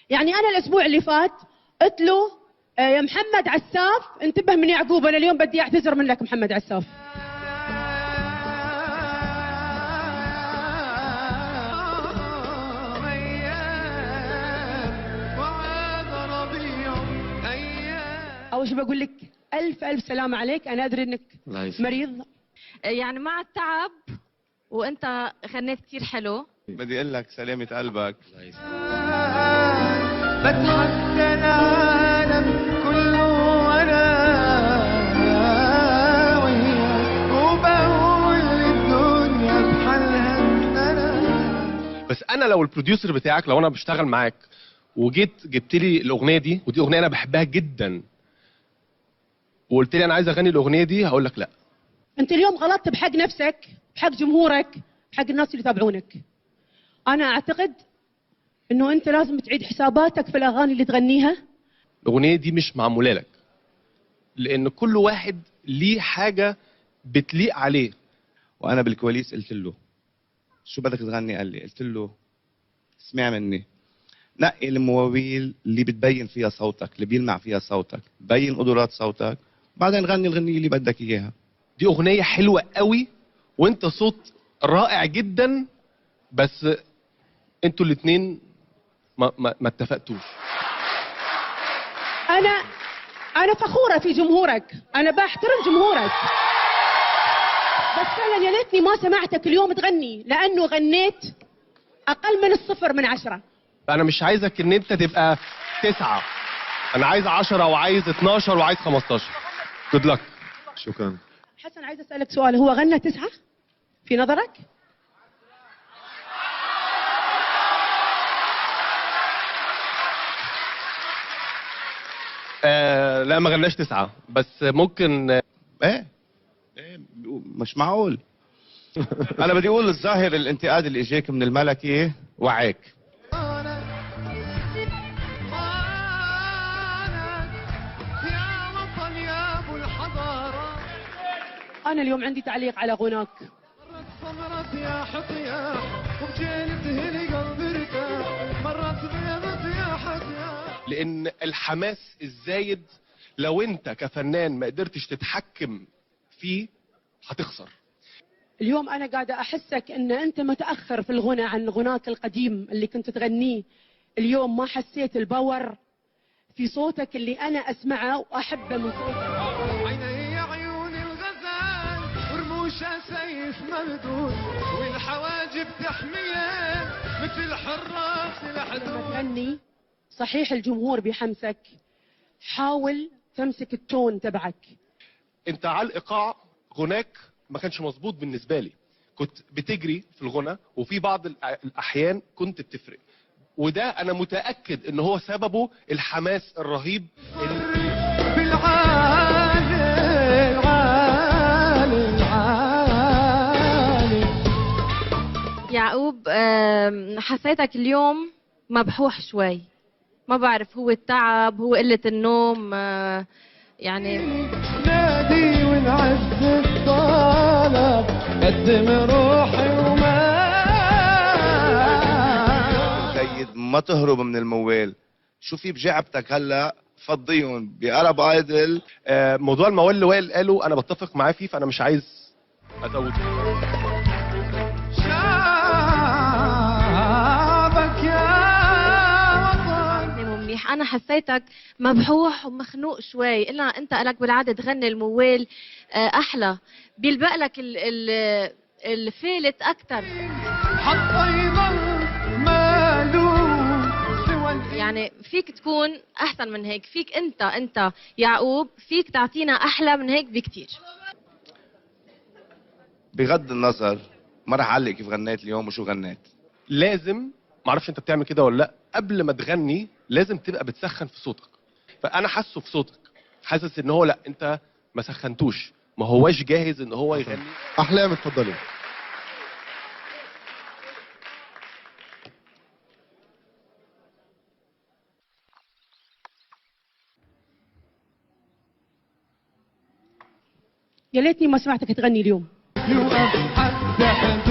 يعني انا الاسبوع اللي فات قلت له يا محمد عساف انتبه من يعقوب، انا اليوم بدي اعتذر منك محمد عساف. اول شيء بقول لك الف الف سلامة عليك، انا ادري انك مريض. يعني مع التعب وانت غنيت كثير حلو. بدي اقول لك سلامة قلبك. بتحدى العالم كله وانا وياك وبقول للدنيا بحالها انا. بس انا لو البروديوسر بتاعك، لو انا بشتغل معاك وجيت جبت لي الاغنيه دي، ودي اغنيه انا بحبها جدا، وقلت لي انا عايز اغني الاغنيه دي، هقول لك لا. انت اليوم غلطت بحق نفسك، بحق جمهورك، بحق الناس اللي يتابعونك. انا اعتقد انه انت لازم تعيد حساباتك في الاغاني اللي تغنيها. الاغنيه دي مش معموله لك، لان كل واحد ليه حاجه بتليق عليه. وانا بالكواليس قلت له شو بدك تغني؟ قال لي، قلت له اسمع مني، نقي المواويل اللي بتبين فيها صوتك، اللي بيلمع فيها صوتك، بين قدرات صوتك، بعدين غني الغنية اللي بدك اياها. دي اغنيه حلوه قوي وانت صوت رائع جدا، بس انتوا الاثنين ما اتفقتوش. انا فخوره في جمهورك، انا بحترم جمهورك، بس فعلا يا ليتني ما سمعتك اليوم تغني، لانه غنيت اقل من 0/10. انا مش عايزك ان انت تبقى 9، انا عايز 10 وعايز 12 وعايز 15. جود لك. شكرا. حسن عايز اسالك سؤال، هو غنى 9 في نظرك؟ لا ما غناش 9، بس ممكن ايه مش معقول. انا بدي اقول الظاهر الانتقاد اللي اجاك من الملكي وعيك. انا اليوم عندي تعليق على غناك. مرت يا حطياح وبجيل تهلي قلبي ارتاح، مرت بيضت يا حطياح. لان الحماس الزايد لو انت كفنان ما قدرتش تتحكم فيه هتخسر. اليوم انا قاعده احسك ان انت متاخر في الغنى عن غناك القديم اللي كنت تغنيه. اليوم ما حسيت الباور في صوتك اللي انا اسمعه واحبه من صوتك. عيني عيون الغزال ورموشها سيف مردود، والحواجب تحميه مثل حراس الحدود. لما تغني صحيح الجمهور بحمسك، حاول تمسك التون تبعك. انت على الايقاع غناك ما كانش مظبوط بالنسبه لي، كنت بتجري في الغنى وفي بعض الاحيان كنت بتفرق، وده انا متاكد ان هو سببه الحماس الرهيب يعقوب حسيتك اليوم مبحوح شوي، ما بعرف هو التعب، هو قلة النوم، يعني نادي ونعز الطلب قدم روحي وما سيد ما تهرب من الموال. شو في بجعبتك هلا؟ فضيهم بقرب ايدل. موضوع الموال اللي وائل قاله انا بتفق معاه فيه، فانا مش عايز ازود. شعبك يا منيح. انا حسيتك مبحوح ومخنوق شوي، الا انت لك بالعاده تغني الموال احلى، بيلبق لك الفيلت اكثر، حتى يضل مالوف. يعني فيك تكون احسن من هيك، فيك انت يعقوب فيك تعطينا احلى من هيك بكتير. بغض النظر ما راح اعلق كيف غنيت اليوم وشو غنيت. لازم، معرفش انت بتعمل كده ولا لا، قبل ما تغني لازم تبقى بتسخن في صوتك. فانا حاسه في صوتك، حاسس ان هو لا انت ما سخنتوش، ما هواش جاهز ان هو يغني. احلام اتفضلي. يا ليتني ما سمعتك تغني اليوم. يوقف حد